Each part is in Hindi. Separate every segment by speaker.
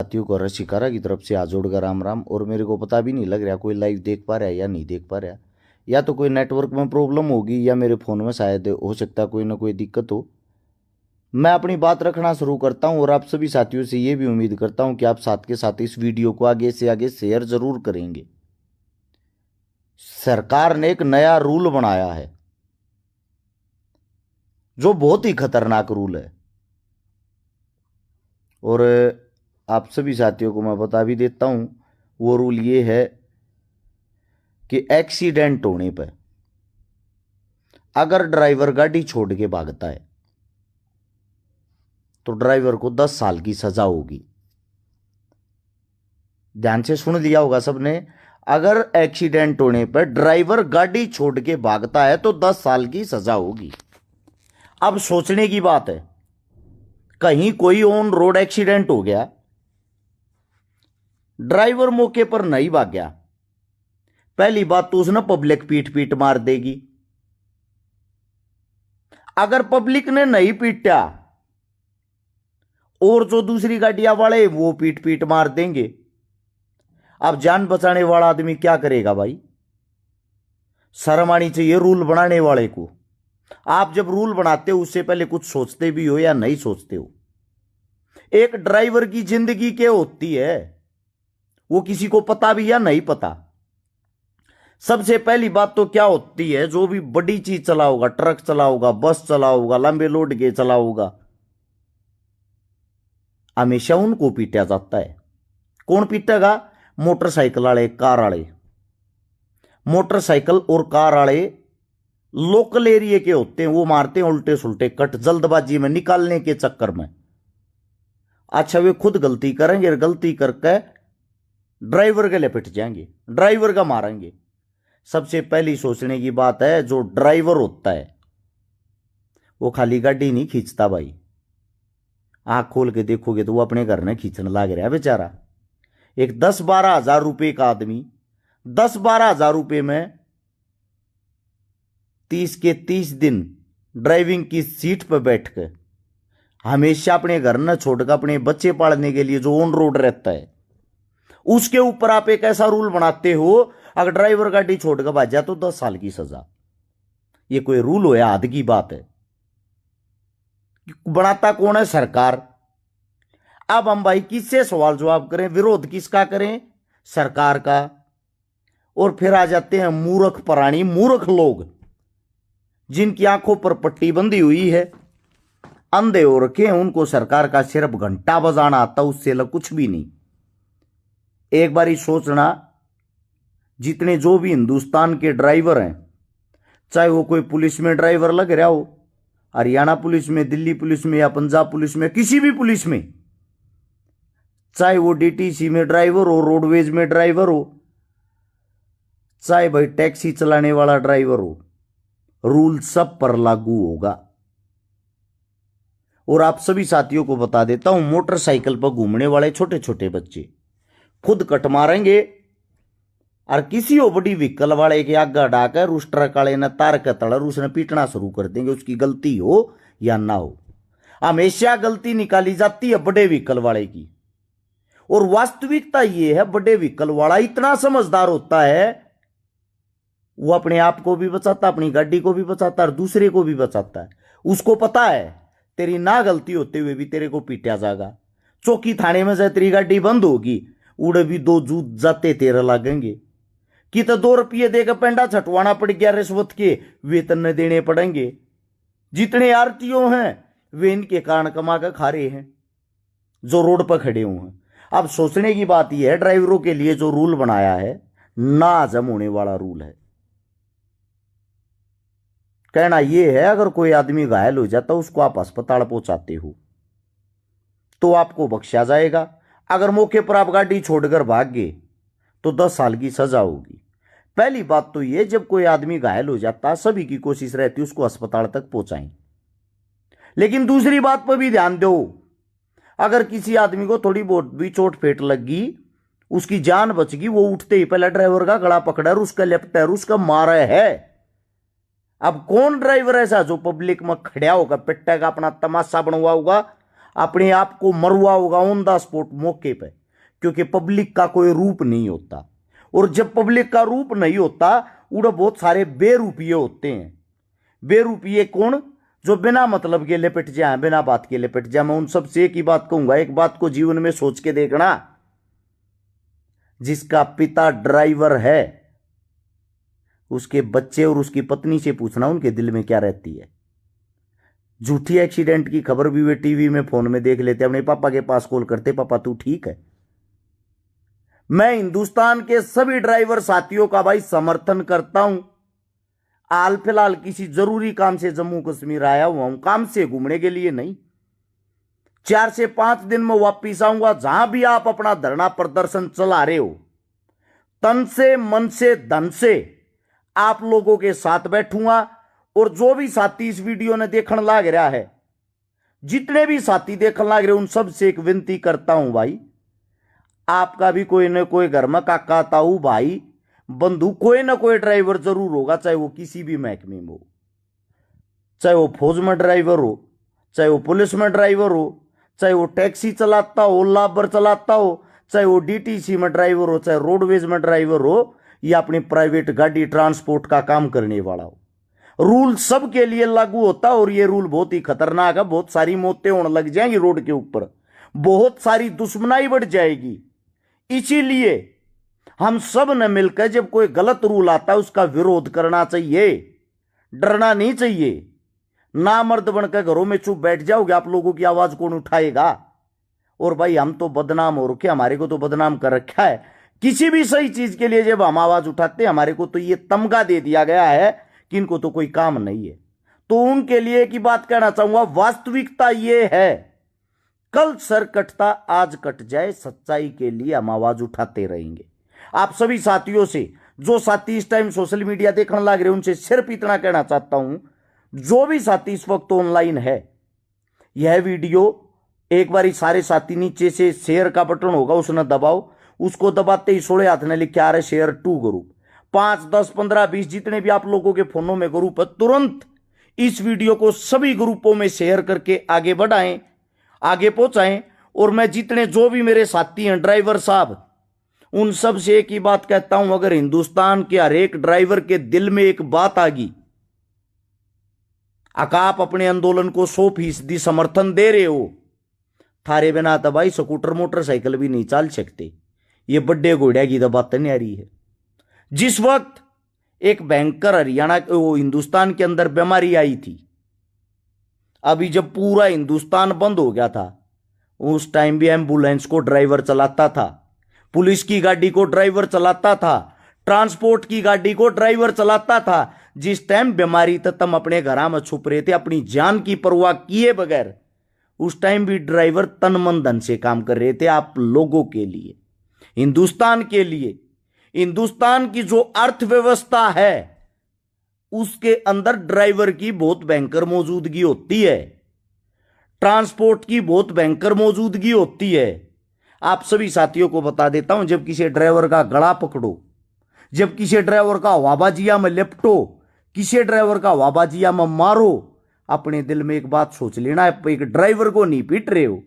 Speaker 1: साथियों को रशिकारा की तरफ से हाथ जोड़कर राम राम। और मेरे को पता भी नहीं लग रहा कोई लाइव देख पा रहा है या नहीं देख पा रहा, या तो कोई नेटवर्क में प्रॉब्लम होगी या मेरे फ़ोन में शायद हो सकता कोई ना कोई दिक्कत हो। मैं अपनी बात रखना शुरू करता हूं और आप सभी साथियों से ये भी उम्मीद करता हूं कि आप साथ के साथ इस वीडियो को आगे से आगे शेयर जरूर करेंगे। सरकार ने एक नया रूल बनाया है जो बहुत ही खतरनाक रूल है, और आप सभी साथियों को मैं बता भी देता हूं। वो रूल ये है कि एक्सीडेंट होने पर अगर ड्राइवर गाड़ी छोड़ के भागता है तो ड्राइवर को 10 साल की सजा होगी। ध्यान से सुन लिया होगा सबने। अगर एक्सीडेंट होने पर ड्राइवर गाड़ी छोड़ के भागता है तो 10 साल की सजा होगी। अब सोचने की बात है, कहीं कोई ऑन रोड एक्सीडेंट हो गया, ड्राइवर मौके पर नहीं भाग गया, पहली बात तो उसने पब्लिक पीट पीट मार देगी। अगर पब्लिक ने नहीं पीटा और जो दूसरी गाड़ियां वाले वो पीट पीट मार देंगे। अब जान बचाने वाला आदमी क्या करेगा भाई? शर्म आनी चाहिए रूल बनाने वाले को। आप जब रूल बनाते हो उससे पहले कुछ सोचते भी हो या नहीं सोचते हो? एक ड्राइवर की जिंदगी क्या होती है वो किसी को पता भी या नहीं पता। सबसे पहली बात तो क्या होती है, जो भी बड़ी चीज चलाओगा, ट्रक चलाओगा, बस चलाओगा, लंबे लोड के चलाओगा, हमेशा उनको पीटा जाता है। कौन पीटेगा? मोटरसाइकिल वाले, कार वाले। मोटरसाइकिल और कार वाले लोकल एरिया के होते हैं, वो मारते हैं उल्टे सुल्टे कट जल्दबाजी में निकालने के चक्कर में। अच्छा, वे खुद गलती करेंगे और गलती करके ड्राइवर के लिए पिट जाएंगे, ड्राइवर का मारेंगे। सबसे पहली सोचने की बात है, जो ड्राइवर होता है वो खाली गाड़ी नहीं खींचता भाई। आंख खोल के देखोगे तो वो अपने घर में खींचने लग रहा है बेचारा। एक 10-12 हजार रुपए का आदमी 10-12 हजार रुपए में 30 के 30 दिन ड्राइविंग की सीट पर बैठकर हमेशा अपने घर न छोड़कर अपने बच्चे पालने के लिए जो ऑन रोड रहता है, उसके ऊपर आप एक ऐसा रूल बनाते हो, अगर ड्राइवर गाड़ी छोड़कर भाग जाए तो 10 साल की सजा। ये कोई रूल हो या हद की बात है? बनाता कौन है? सरकार। अब हम भाई किससे सवाल जवाब करें? विरोध किसका करें? सरकार का। और फिर आ जाते हैं मूर्ख प्राणी, मूर्ख लोग जिनकी आंखों पर पट्टी बंधी हुई है, अंधे हो रखे हैं। उनको सरकार का सिर्फ घंटा बजाना आता, उससे अलग कुछ भी नहीं। एक बार ही सोचना, जितने जो भी हिंदुस्तान के ड्राइवर हैं, चाहे वो कोई पुलिस में ड्राइवर लग रहा हो, हरियाणा पुलिस में, दिल्ली पुलिस में या पंजाब पुलिस में, किसी भी पुलिस में, चाहे वो डीटीसी में ड्राइवर हो, रोडवेज में ड्राइवर हो, चाहे भाई टैक्सी चलाने वाला ड्राइवर हो, रूल सब पर लागू होगा। और आप सभी साथियों को बता देता हूं, मोटरसाइकिल पर घूमने वाले छोटे छोटे बच्चे खुद कट मारेंगे और किसी हो बड़ी व्हीकल वाले के आगे डाकर उस ट्रक वाले ने तार के तड़र उसने पीटना शुरू कर देंगे, उसकी गलती हो या ना हो। हमेशा गलती निकाली जाती है बड़े व्हीकल वाले की। और वास्तविकता यह है, बड़े व्हीकल वाला इतना समझदार होता है, वो अपने आप को भी बचाता, अपनी गाड़ी को भी बचाता और दूसरे को भी बचाता है। उसको पता है तेरी ना गलती होते हुए भी तेरे को पीटा जाएगा। चौकी थाने में से तेरी गाड़ी बंद होगी, उड़े भी 2 जूत जाते तेरे लगेंगे कि तो 2 रुपये देकर पेंडा छटवाना पड़ गया, रिश्वत के वेतन न देने पड़ेंगे। जितने आरटीओ हैं वे इनके कारण कमा कर खा रहे हैं जो रोड पर खड़े हुए हैं। अब सोचने की बात यह है, ड्राइवरों के लिए जो रूल बनाया है ना हजम होने वाला रूल है। कहना यह है, अगर कोई आदमी घायल हो जाता उसको आप अस्पताल पहुंचाते हो तो आपको बख्शा जाएगा। अगर मौके पर आप गाड़ी छोड़कर भाग गए तो 10 साल की सजा होगी। पहली बात तो यह, जब कोई आदमी घायल हो जाता सभी की कोशिश रहती उसको अस्पताल तक पहुंचाएं। लेकिन दूसरी बात पर भी ध्यान दो, अगर किसी आदमी को थोड़ी बहुत भी चोट फेट लगी, उसकी जान बच गई, वो उठते ही पहले ड्राइवर का गला पकड़ा, उसका लेफ्टा, उसका मारा है। अब कौन ड्राइवर ऐसा जो पब्लिक में खड़ा होगा, पिट्टा का अपना तमाशा बनवा होगा अपने आप को मरवा होगा ऑन द स्पॉट मौके पे, क्योंकि पब्लिक का कोई रूप नहीं होता। और जब पब्लिक का रूप नहीं होता, उड़े बहुत सारे बेरूपिये होते हैं। बेरूपिये कौन? जो बिना मतलब के लिपट जाए, बिना बात के लिपट जाए। मैं उन सबसे एक ही बात कहूंगा, एक बात को जीवन में सोच के देखना, जिसका पिता ड्राइवर है उसके बच्चे और उसकी पत्नी से पूछना उनके दिल में क्या रहती है। झूठी एक्सीडेंट की खबर भी वे टीवी में फोन में देख लेते, अपने पापा के पास कॉल करते, पापा तू ठीक है। मैं हिंदुस्तान के सभी ड्राइवर साथियों का भाई समर्थन करता हूं। हाल फिलहाल किसी जरूरी काम से जम्मू कश्मीर आया हुआ हूं, काम से घूमने के लिए नहीं। 4 से 5 दिन में वापिस आऊंगा। जहां भी आप अपना धरना प्रदर्शन चला रहे हो, तन से मन से धन से आप लोगों के साथ बैठूंगा। और जो भी साथी इस वीडियो ने देखने लाग रहा है, जितने भी साथी देखने लाग रहे, उन सब से एक विनती करता हूं भाई, आपका भी कोई ना कोई घर में काका ताऊ भाई बंधु कोई ना कोई ड्राइवर जरूर होगा, चाहे वो किसी भी महकमे में हो, चाहे वो फौज में ड्राइवर हो, चाहे वो पुलिस में ड्राइवर हो, चाहे वो टैक्सी चलाता हो, ओला उबर चलाता हो, चाहे वो डीटीसी में ड्राइवर हो, चाहे रोडवेज में ड्राइवर हो, या अपनी प्राइवेट गाड़ी ट्रांसपोर्ट का काम करने वाला हो। रूल सबके लिए लागू होता, और ये रूल बहुत ही खतरनाक है। बहुत सारी मौतें होने लग जाएंगी रोड के ऊपर, बहुत सारी दुश्मनाई बढ़ जाएगी। इसीलिए हम सब ने मिलकर जब कोई गलत रूल आता है उसका विरोध करना चाहिए, डरना नहीं चाहिए। ना मर्द बनकर घरों में चुप बैठ जाओगे, आप लोगों की आवाज कौन उठाएगा? और भाई हम तो बदनाम हो रखे, हमारे को तो बदनाम कर रखा है। किसी भी सही चीज के लिए जब हम आवाज उठाते हैं, हमारे को तो ये तमगा दे दिया गया है कि इनको तो कोई काम नहीं है। तो उनके लिए एक ही बात कहना चाहूंगा, वास्तविकता ये है, कल सर कटता आज कट जाए, सच्चाई के लिए हम आवाज उठाते रहेंगे। आप सभी साथियों से, जो साथी इस टाइम सोशल मीडिया देखने लग रहे, उनसे सिर्फ इतना कहना चाहता हूं, जो भी साथी इस वक्त ऑनलाइन है, यह वीडियो एक बार सारे साथी नीचे से शेयर का बटन होगा उसने दबाओ, उसको दबाते ही 16 हाथ ने लिखे आ रहे शेयर टू ग्रुप, 5, 10, 15, 20 जितने भी आप लोगों के फोनों में ग्रुप है, तुरंत इस वीडियो को सभी ग्रुपों में शेयर करके आगे बढ़ाएं, आगे पहुंचाएं। और मैं जितने जो भी मेरे साथी हैं ड्राइवर साहब, उन सब से एक ही बात कहता हूं, अगर हिंदुस्तान के हर एक ड्राइवर के दिल में एक बात आ गई, आप अपने आंदोलन को 100% समर्थन दे रहे हो, थारे बिना तो भाई स्कूटर मोटरसाइकिल भी नहीं चल सकते। ये बड्डे घोड़िया की तो बात नहीं आ रही है। जिस वक्त एक भयंकर हरियाणा वो हिंदुस्तान के अंदर बीमारी आई थी, अभी जब पूरा हिंदुस्तान बंद हो गया था, उस टाइम भी एम्बुलेंस को ड्राइवर चलाता था, पुलिस की गाड़ी को ड्राइवर चलाता था, ट्रांसपोर्ट की गाड़ी को ड्राइवर चलाता था। जिस टाइम बीमारी तक तुम अपने घर में छुप रहे थे, अपनी जान की परवाह किए बगैर, उस टाइम भी ड्राइवर तन मन धन से काम कर रहे थे आप लोगों के लिए, हिंदुस्तान के लिए। हिंदुस्तान की जो अर्थव्यवस्था है उसके अंदर ड्राइवर की बहुत भयंकर मौजूदगी होती है, ट्रांसपोर्ट की बहुत भयंकर मौजूदगी होती है। आप सभी साथियों को बता देता हूं, जब किसी ड्राइवर का गला पकड़ो, जब किसी ड्राइवर का हवाबाजिया में लिपटो, किसी ड्राइवर का हवाबाजिया में मारो, अपने दिल में एक बात सोच लेना, आप एक ड्राइवर को नहीं पीट रहे हो,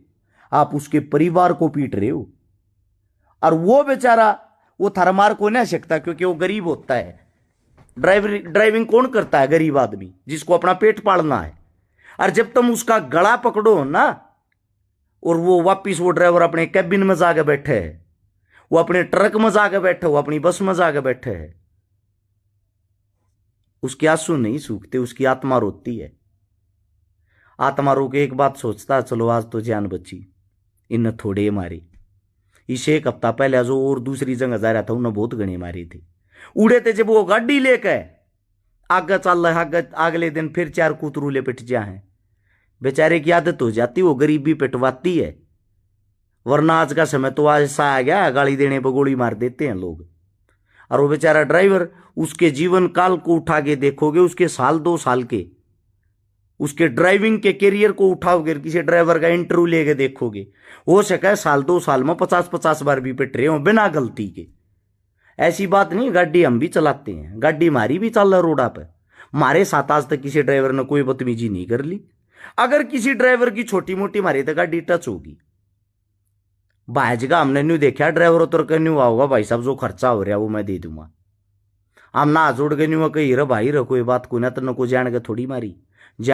Speaker 1: आप उसके परिवार को पीट रहे हो। और वो बेचारा वो थारा मार को नहीं सकता, क्योंकि वो गरीब होता है। ड्राइविंग कौन करता है? गरीब आदमी, जिसको अपना पेट पालना है। और जब तुम उसका गला पकड़ो ना, और वो वापिस वो ड्राइवर अपने कैबिन में जाके बैठे है, वो अपने ट्रक में जाके बैठे, वो अपनी बस में जाके बैठे है, उसके आंसू नहीं सूखते, उसकी आत्मा रोती है। आत्मा रो के एक बात सोचता, चलो आज तो जान बची, इन थोड़े मारी। इसे एक हफ्ता पहले जो और दूसरी जगह जा रहा था, उन्हें बहुत गणे मारी थी। उड़े थे जब वो गाड़ी लेके आगे चल रहा, आगे अगले दिन फिर 4 कुतरूले पिट जाए। बेचारे की आदत हो जाती, वो गरीबी पिटवाती है। वरना आज का समय तो ऐसा आ गया, गाली देने पर गोली मार देते हैं लोग। और वो बेचारा ड्राइवर, उसके जीवन काल को उठा के देखोगे, उसके साल 2 साल के उसके ड्राइविंग के करियर को उठाओगे, किसी ड्राइवर का इंटरव्यू लेके देखोगे, हो सके साल 2 साल में 50-50 बार भी पिट रहे हो बिना गलती के। ऐसी बात नहीं, गाड़ी हम भी चलाते हैं, गाड़ी हमारी भी चल रहा रोडा पे, हमारे साथ आज तक किसी ड्राइवर ने कोई बदतमीजी नहीं कर ली। अगर किसी ड्राइवर की छोटी मोटी मारी तो गाड़ी टच होगी। भाई का हमने न्यू देखा ड्राइवर उतर कर न्यू आओगा भाई साहब जो खर्चा हो रहा वो मैं दे दूंगा। हम ना जोड़ के न्यू कही रे भाई रे कोई बात को ना तो न को जान के थोड़ी मारी।